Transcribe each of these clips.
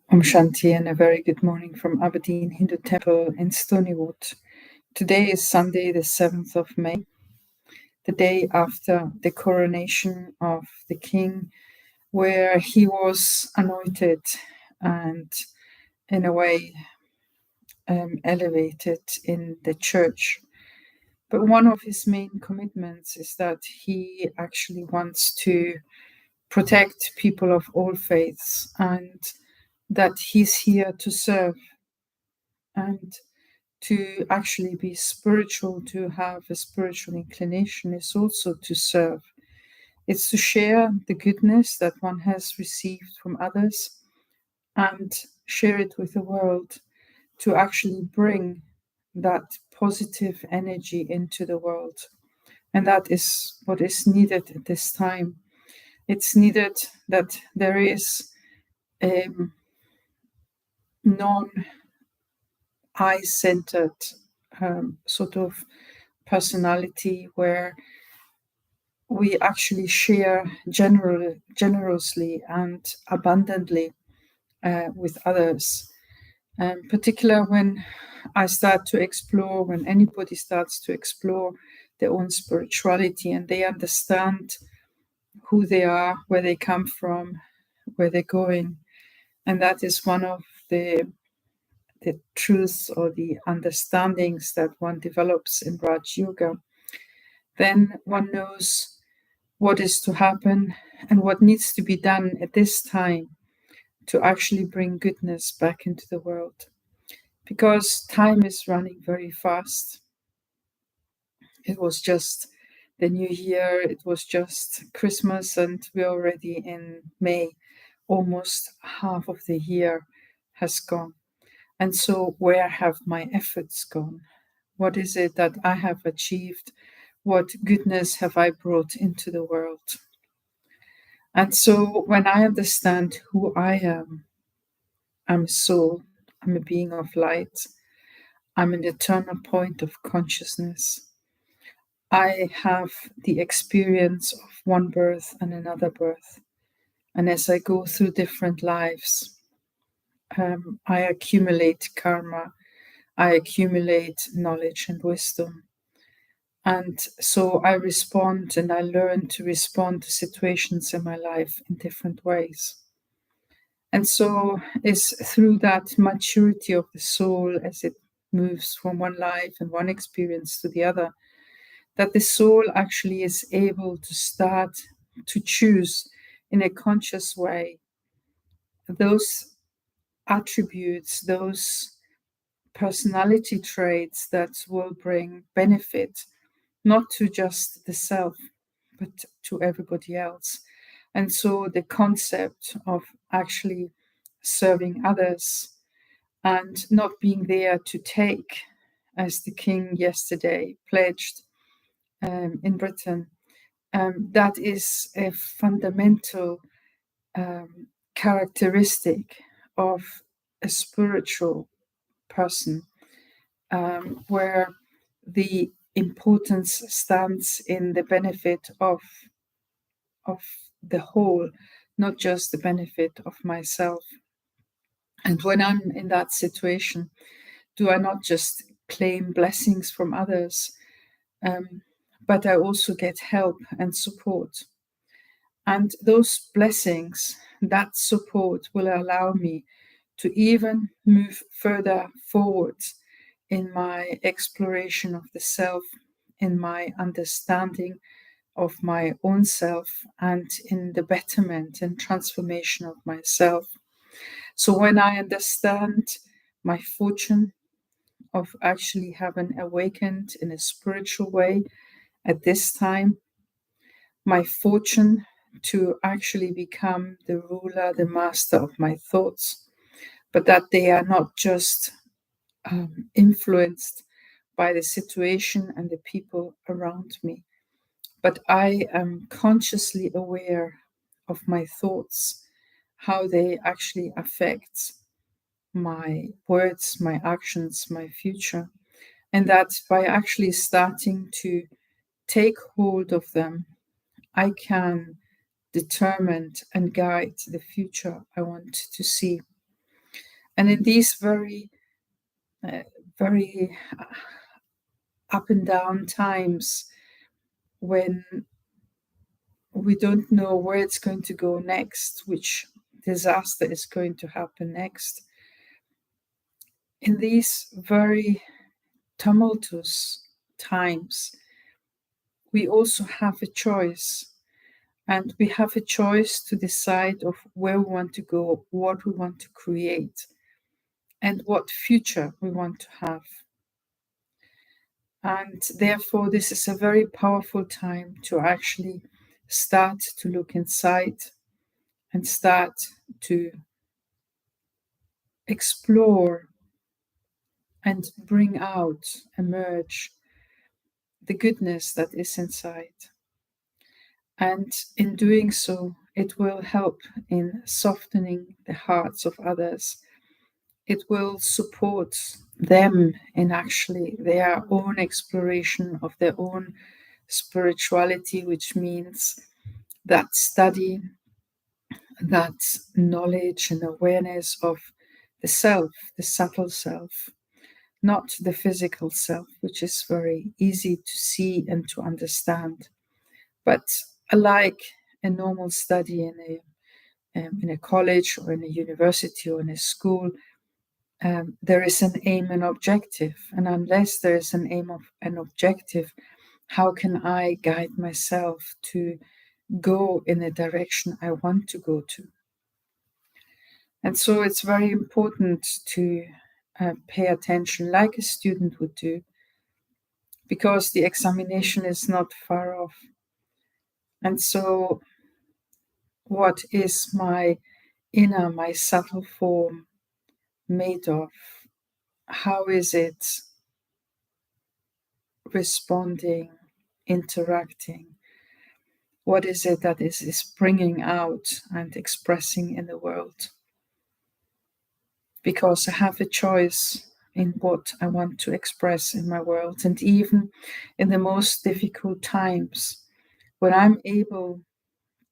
Om Shanti and a very good morning from Aberdeen Hindu Temple in Stonywood. Today is Sunday, the 7th of May, the day after the coronation of the king, where he was anointed and, in a way, elevated in the church. But one of his main commitments is that he actually wants to protect people of all faiths and that he's here to serve and to actually be spiritual, to have a spiritual inclination, is also to serve. It's to share the goodness that one has received from others and share it with the world, to actually bring that positive energy into the world. And that is what is needed at this time. It's needed that there is a non-I-centered sort of personality where we actually share generously and abundantly with others. Particularly when when anybody starts to explore their own spirituality and they understand who they are, where they come from, where they're going. And that is one of the truths or the understandings that one develops in Raj Yoga. Then one knows what is to happen and what needs to be done at this time to actually bring goodness back into the world. Because time is running very fast. It was just the new year, it was just Christmas, and we're already in May. Almost half of the year has gone. And so where have my efforts gone? What is it that I have achieved? What goodness have I brought into the world? And so when I understand who I am, I'm a soul, I'm a being of light, I'm an eternal point of consciousness. I have the experience of one birth and another birth. And as I go through different lives, I accumulate karma, I accumulate knowledge and wisdom. And so I respond and I learn to respond to situations in my life in different ways. And so it's through that maturity of the soul as it moves from one life and one experience to the other, that the soul actually is able to start to choose in a conscious way those attributes, those personality traits that will bring benefit, not to just the self, but to everybody else. And so the concept of actually serving others and not being there to take, as the king yesterday pledged in Britain, that is a fundamental characteristic of a spiritual person, where the importance stands in the benefit of the whole, not just the benefit of myself. And when I'm in that situation, do I not just claim blessings from others, but I also get help and support. And those blessings, that support will allow me to even move further forward in my exploration of the self, in my understanding of my own self, and in the betterment and transformation of myself. So when I understand my fortune of actually having awakened in a spiritual way at this time, my fortune to actually become the ruler, the master of my thoughts, but that they are not just influenced by the situation and the people around me, but I am consciously aware of my thoughts, how they actually affect my words, my actions, my future. And that by actually starting to take hold of them, I can determine and guide the future I want to see. And in these very, very up and down times, when we don't know where it's going to go next, which disaster is going to happen next, in these very tumultuous times, we also have a choice. And we have a choice to decide of where we want to go, what we want to create, and what future we want to have. And therefore, this is a very powerful time to actually start to look inside and start to explore and bring out, emerge the goodness that is inside. And in doing so, it will help in softening the hearts of others. It will support them in actually their own exploration of their own spirituality, which means that study, that knowledge and awareness of the self, the subtle self, not the physical self, which is very easy to see and to understand. But like a normal study in a college or in a university or in a school, there is an aim and objective. And unless there is an aim of an objective, how can I guide myself to go in a direction I want to go to? And so it's very important to pay attention like a student would do, because the examination is not far off. And so what is my inner, my subtle form made of? How is it responding, interacting? What is it that is bringing out and expressing in the world? Because I have a choice in what I want to express in my world. And even in the most difficult times, when I'm able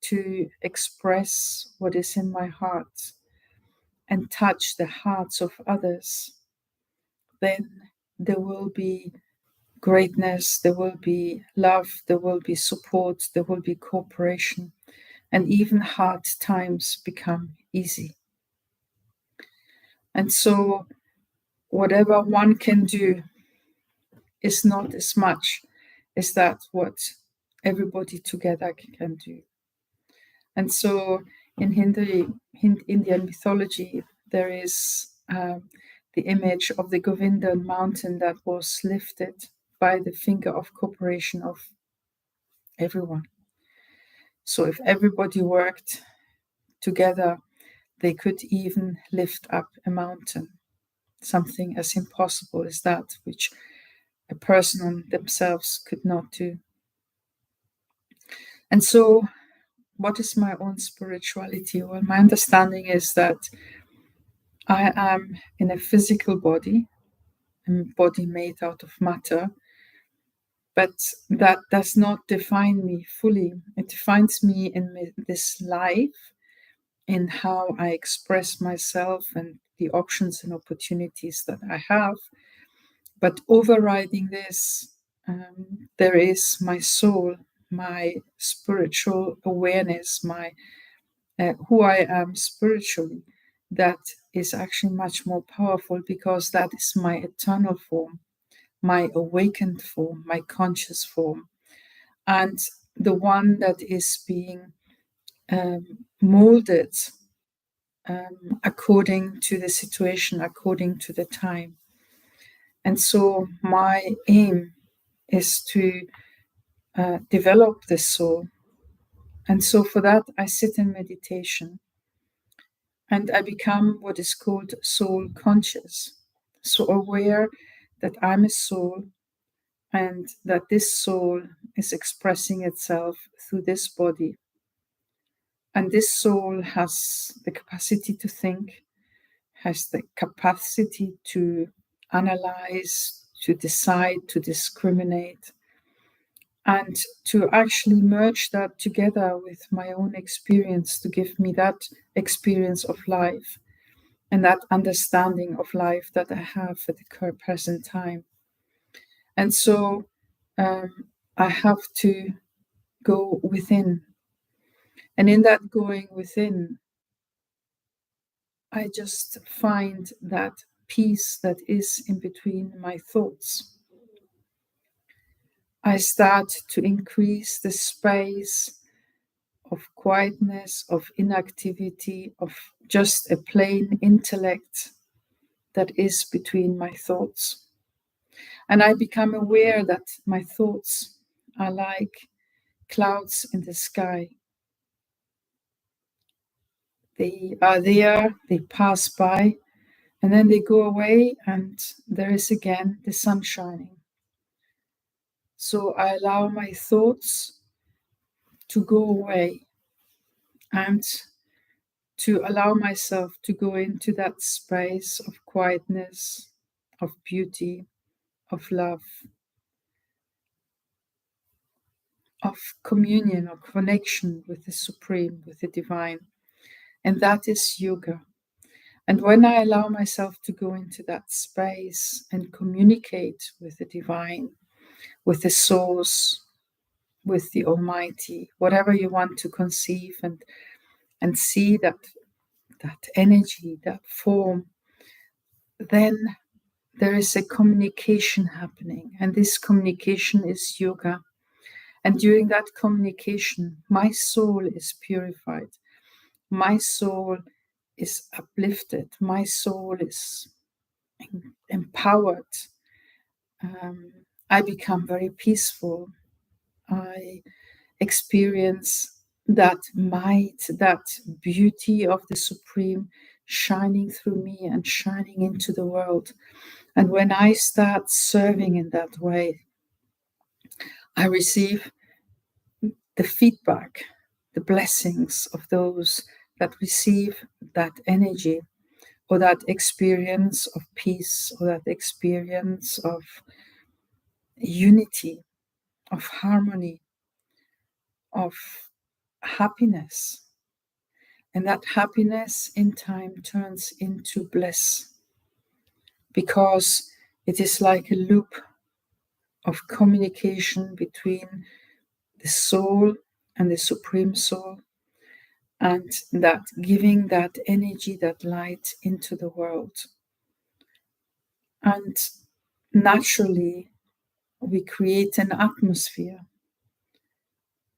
to express what is in my heart and touch the hearts of others, then there will be greatness, there will be love, there will be support, there will be cooperation, and even hard times become easy. And so whatever one can do is not as much as that what everybody together can do. And so in Indian mythology, there is the image of the Govindhan mountain that was lifted by the finger of cooperation of everyone. So if everybody worked together, they could even lift up a mountain, something as impossible as that, which a person on themselves could not do. And so what is my own spirituality? Well, my understanding is that I am in a physical body, a body made out of matter, but that does not define me fully. It defines me in this life, in how I express myself and the options and opportunities that I have. But overriding this, there is my soul, my spiritual awareness, my who I am spiritually. That is actually much more powerful, because that is my eternal form, my awakened form, my conscious form, and the one that is being molded according to the situation, according to the time. And so my aim is to develop the soul. And so for that, I sit in meditation and I become what is called soul conscious. So aware that I'm a soul and that this soul is expressing itself through this body. And this soul has the capacity to think, has the capacity to analyze, to decide, to discriminate, and to actually merge that together with my own experience to give me that experience of life. and that understanding of life that I have at the current present time. And so I have to go within. And in that going within, I just find that peace that is in between my thoughts. I start to increase the space of quietness, of inactivity, of just a plain intellect that is between my thoughts. And I become aware that my thoughts are like clouds in the sky. They are there, they pass by, and then they go away, and there is again the sun shining. So I allow my thoughts to go away and to allow myself to go into that space of quietness, of beauty, of love, of communion or connection with the Supreme, with the Divine. And that is yoga. And when I allow myself to go into that space and communicate with the Divine, with the Source, with the Almighty, whatever you want to conceive and see that energy, that form, then there is a communication happening. And this communication is yoga. And during that communication, my soul is purified. My soul is uplifted. My soul is empowered. I become very peaceful. I experience that might, that beauty of the Supreme shining through me and shining into the world. And when I start serving in that way, I receive the feedback, the blessings of those that receive that energy or that experience of peace or that experience of unity, of harmony, of happiness. And that happiness in time turns into bliss because it is like a loop of communication between the soul and the Supreme Soul, and that giving that energy, that light into the world. And naturally, we create an atmosphere.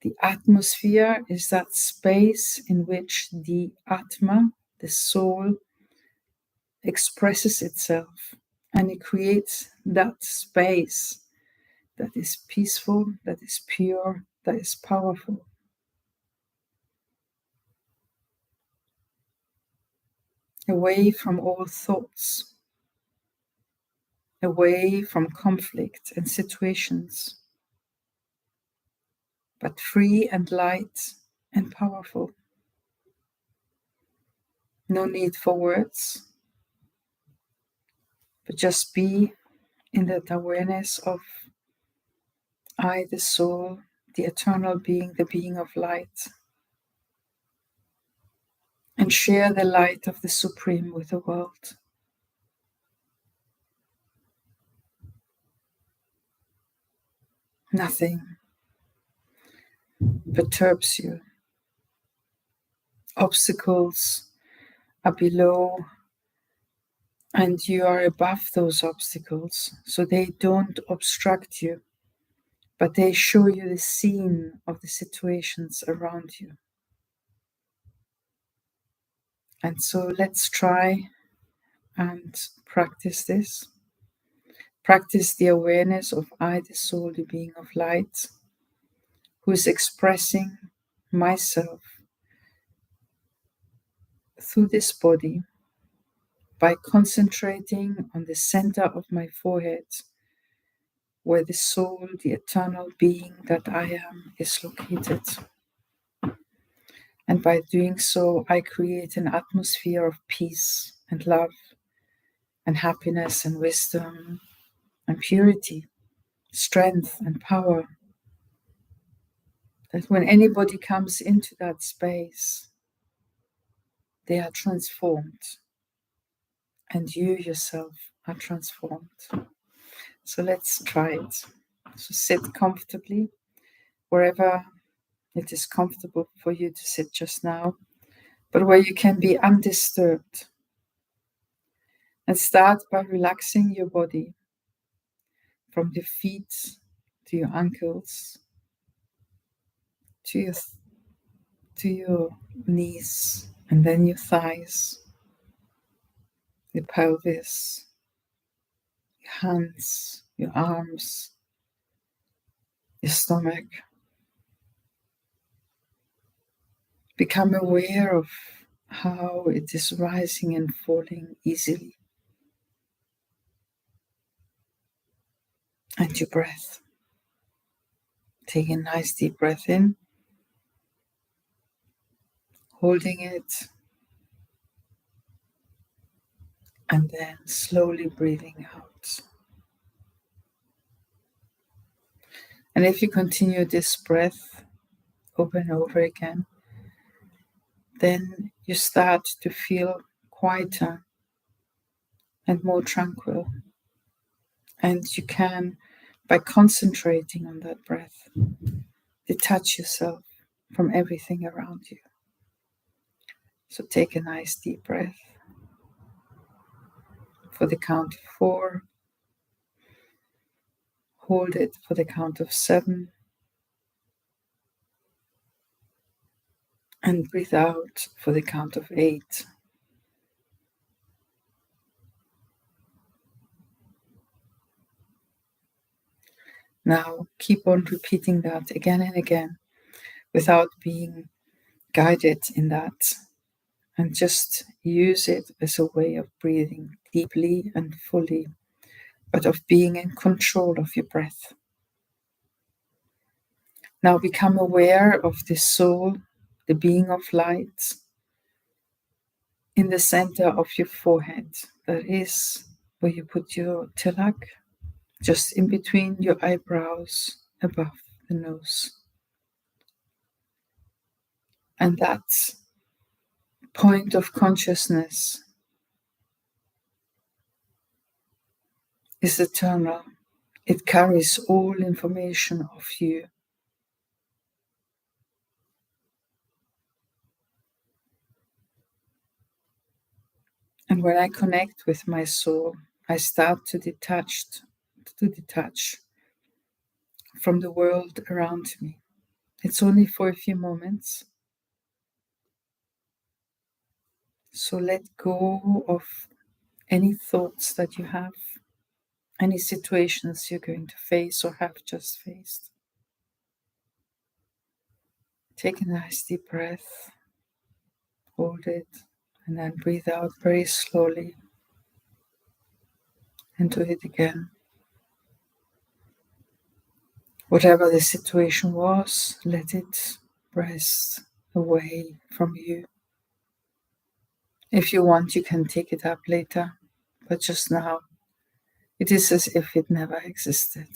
The atmosphere is that space in which the Atma, the soul, expresses itself, and it creates that space that is peaceful, that is pure, that is powerful. Away from all thoughts, away from conflict and situations, but free and light and powerful. No need for words, but just be in that awareness of I, the soul, the eternal being, the being of light, and share the light of the Supreme with the world. Nothing perturbs you. Obstacles are below, and you are above those obstacles, so they don't obstruct you, but they show you the scene of the situations around you. And so let's try and practice this. Practice the awareness of I, the soul, the being of light, who is expressing myself through this body by concentrating on the center of my forehead, where the soul, the eternal being that I am, is located. And by doing so, I create an atmosphere of peace and love and happiness and wisdom and purity, strength and power. That when anybody comes into that space, they are transformed. and you yourself are transformed. So let's try it. So sit comfortably wherever it is comfortable for you to sit just now, but where you can be undisturbed. And start by relaxing your body from your feet to your ankles, to your knees, and then your thighs, your pelvis, your hands, your arms, your stomach. Become aware of how it is rising and falling easily. And your breath. Take a nice deep breath in, holding it, and then slowly breathing out. And if you continue this breath over and over again, then you start to feel quieter and more tranquil. And you can, by concentrating on that breath, detach yourself from everything around you. So take a nice deep breath for the count of 4. Hold it for the count of 7. And breathe out for the count of 8. Now keep on repeating that again and again without being guided in that, and just use it as a way of breathing deeply and fully, but of being in control of your breath. Now become aware of the soul, the being of light, in the center of your forehead. That is where you put your tilak, just in between your eyebrows, above the nose. And that point of consciousness is eternal. It carries all information of you. And when I connect with my soul, I start to detach from the world around me. It's only for a few moments. So let go of any thoughts that you have, any situations you're going to face or have just faced. Take a nice deep breath, hold it, and then breathe out very slowly. And do it again. Whatever the situation was, let it rest away from you. If you want, you can take it up later, but just now, it is as if it never existed.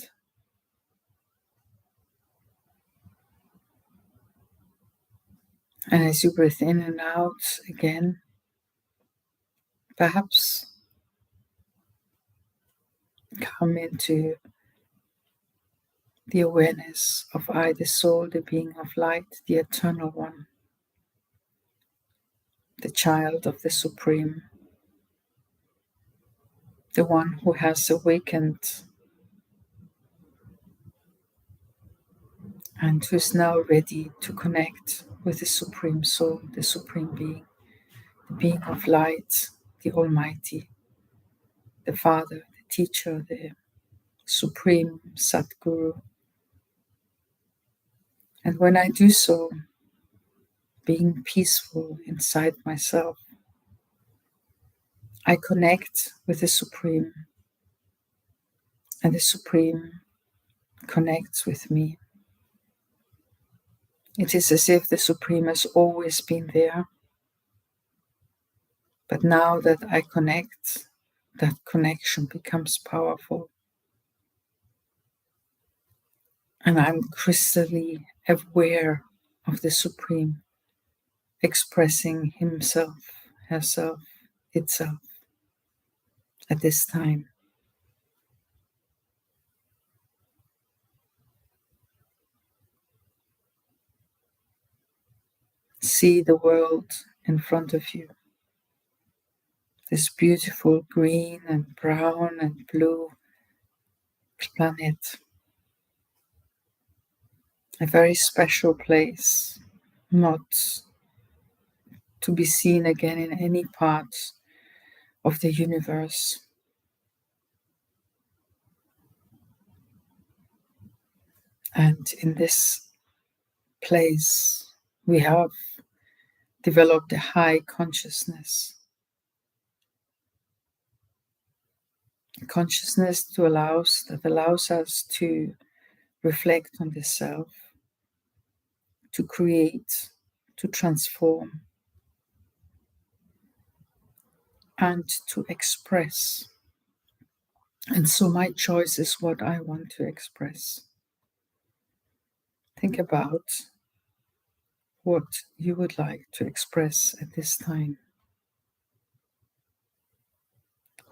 And as you breathe in and out again, perhaps come into the awareness of I, the soul, the being of light, the eternal one, the child of the Supreme, the one who has awakened and who is now ready to connect with the Supreme Soul, the Supreme Being, the being of light, the Almighty, the Father, the Teacher, the Supreme Satguru. And when I do so, being peaceful inside myself, I connect with the Supreme, and the Supreme connects with me. It is as if the Supreme has always been there, but now that I connect, that connection becomes powerful. And I'm crystally aware of the Supreme expressing himself, herself, itself. at this time. See the world in front of you. This beautiful green and brown and blue planet. A very special place, not to be seen again in any part of the universe. And in this place, we have developed a high consciousness. Consciousness that allows us to reflect on the self, to create, to transform, and to express. And so my choice is what I want to express. Think about what you would like to express at this time.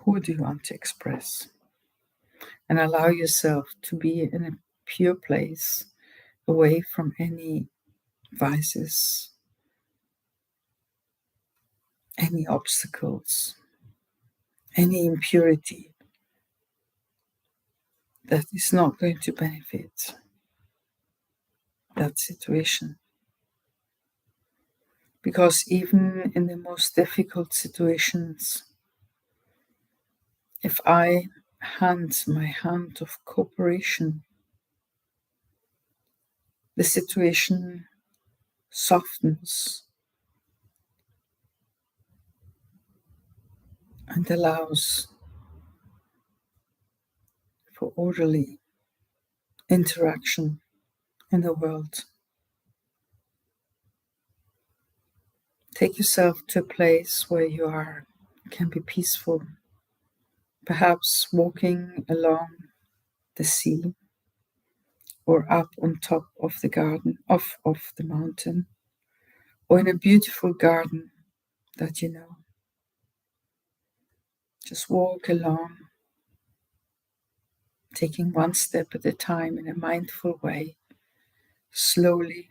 Who do you want to express? And allow yourself to be in a pure place, away from any vices, any obstacles, any impurity that is not going to benefit that situation. Because even in the most difficult situations, if I hand my hand of cooperation, the situation softens and allows for orderly interaction in the world. Take yourself to a place where you can be peaceful, perhaps walking along the sea or up on top of the garden, of the mountain, or in a beautiful garden that you know. Just walk along, taking one step at a time in a mindful way, slowly,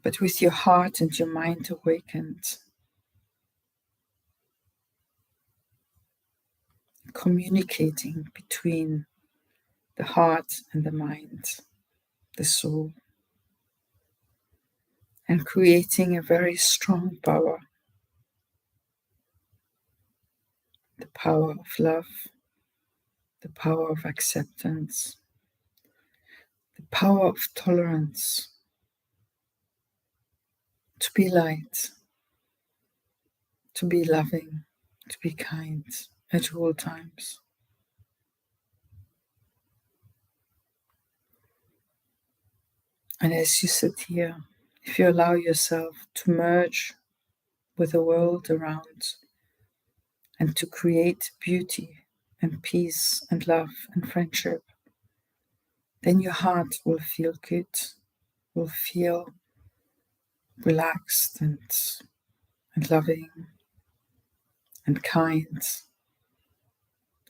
but with your heart and your mind awakened, communicating between the heart and the mind, the soul, and creating a very strong power, the power of love, the power of acceptance, the power of tolerance, to be light, to be loving, to be kind at all times. And as you sit here, if you allow yourself to merge with the world around and to create beauty and peace and love and friendship, then your heart will feel good, will feel relaxed and loving and kind.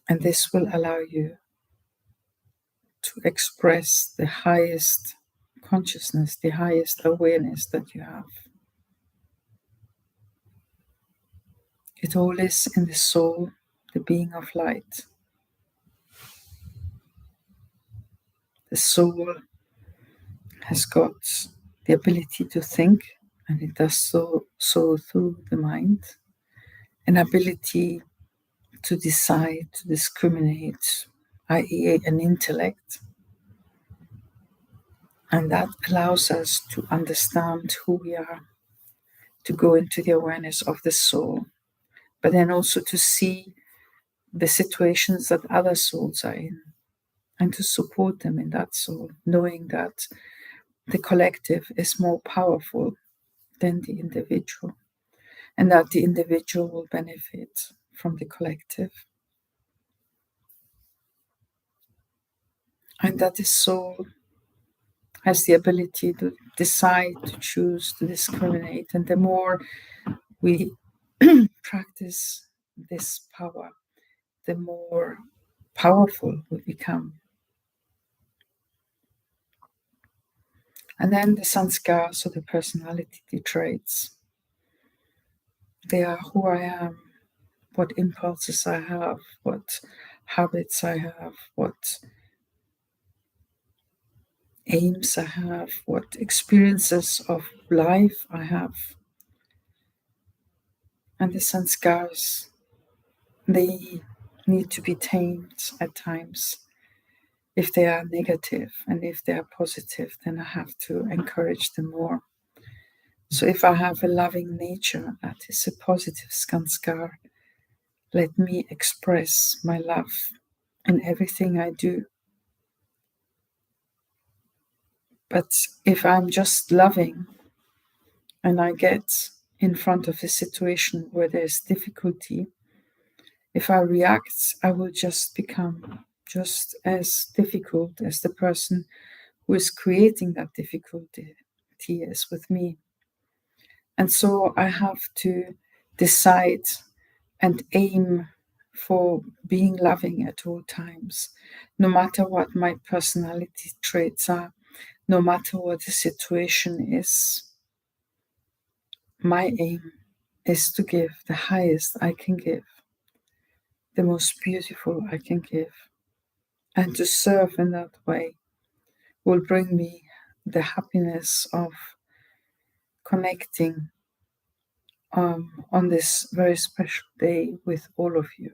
And this will allow you to express the highest consciousness, the highest awareness that you have. It all is in the soul, the being of light. The soul has got the ability to think, and it does so through the mind, an ability to decide, to discriminate, i.e. an intellect. And that allows us to understand who we are, to go into the awareness of the soul, but then also to see the situations that other souls are in and to support them in that soul, knowing that the collective is more powerful than the individual and that the individual will benefit from the collective. And that the soul has the ability to decide, to choose, to discriminate. And the more we practice this power, the more powerful we become. And then the sanskars, or the personality traits, they are who I am, what impulses I have, what habits I have, what aims I have, what experiences of life I have. And the sanskars, they need to be tamed at times. If they are negative, and if they are positive, then I have to encourage them more. So if I have a loving nature, that is a positive sanskar. Let me express my love in everything I do. But if I'm just loving and I get in front of a situation where there's difficulty, if I react, I will just become just as difficult as the person who is creating that difficulty is with me. And so I have to decide and aim for being loving at all times, no matter what my personality traits are, no matter what the situation is. My aim is to give the highest I can give, the most beautiful I can give, and to serve in that way will bring me the happiness of connecting on this very special day with all of you.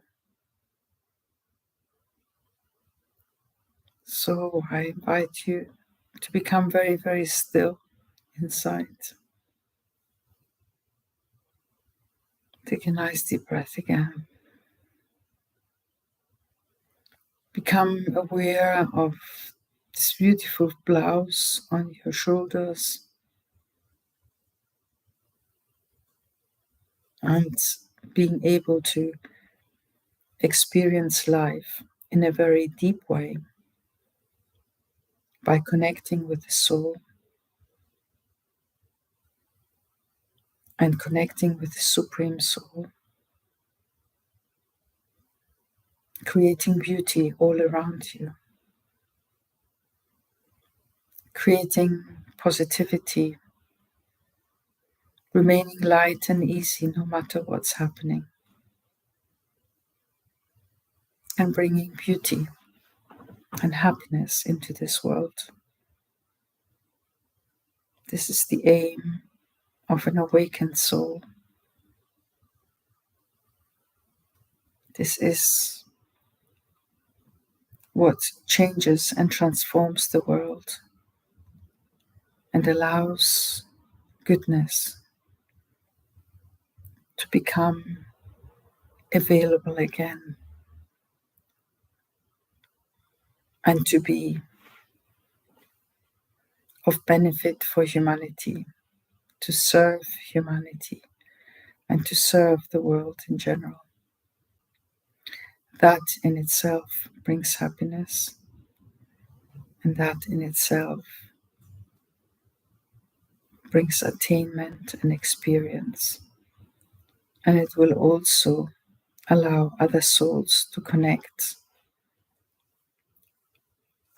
So I invite you to become very, very still inside. Take a nice deep breath again. Become aware of this beautiful blouse on your shoulders and being able to experience life in a very deep way by connecting with the soul and connecting with the Supreme Soul, creating beauty all around you, creating positivity, remaining light and easy no matter what's happening, and bringing beauty and happiness into this world. This is the aim of an awakened soul. This is what changes and transforms the world and allows goodness to become available again and to be of benefit for humanity, to serve humanity and to serve the world in general. That in itself brings happiness, and that in itself brings attainment and experience. And it will also allow other souls to connect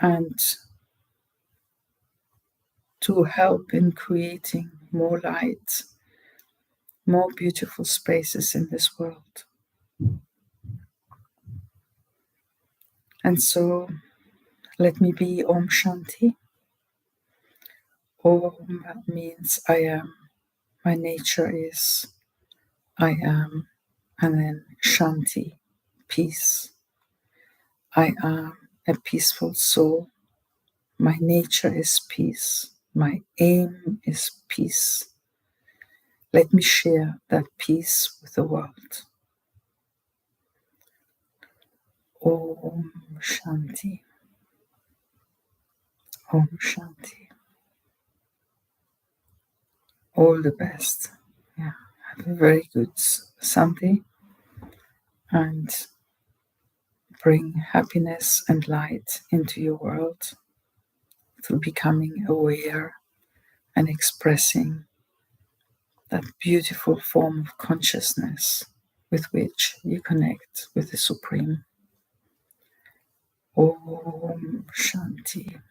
and to help in creating more light, more beautiful spaces in this world. And so let me be Om Shanti. Om means I am, my nature is, I am, and then Shanti, peace. I am a peaceful soul. My nature is peace. My aim is peace. Let me share that peace with the world. Om Shanti. Om Shanti. All the best. Yeah. Have a very good Sunday and bring happiness and light into your world through becoming aware and expressing that beautiful form of consciousness with which you connect with the Supreme. Om Shanti.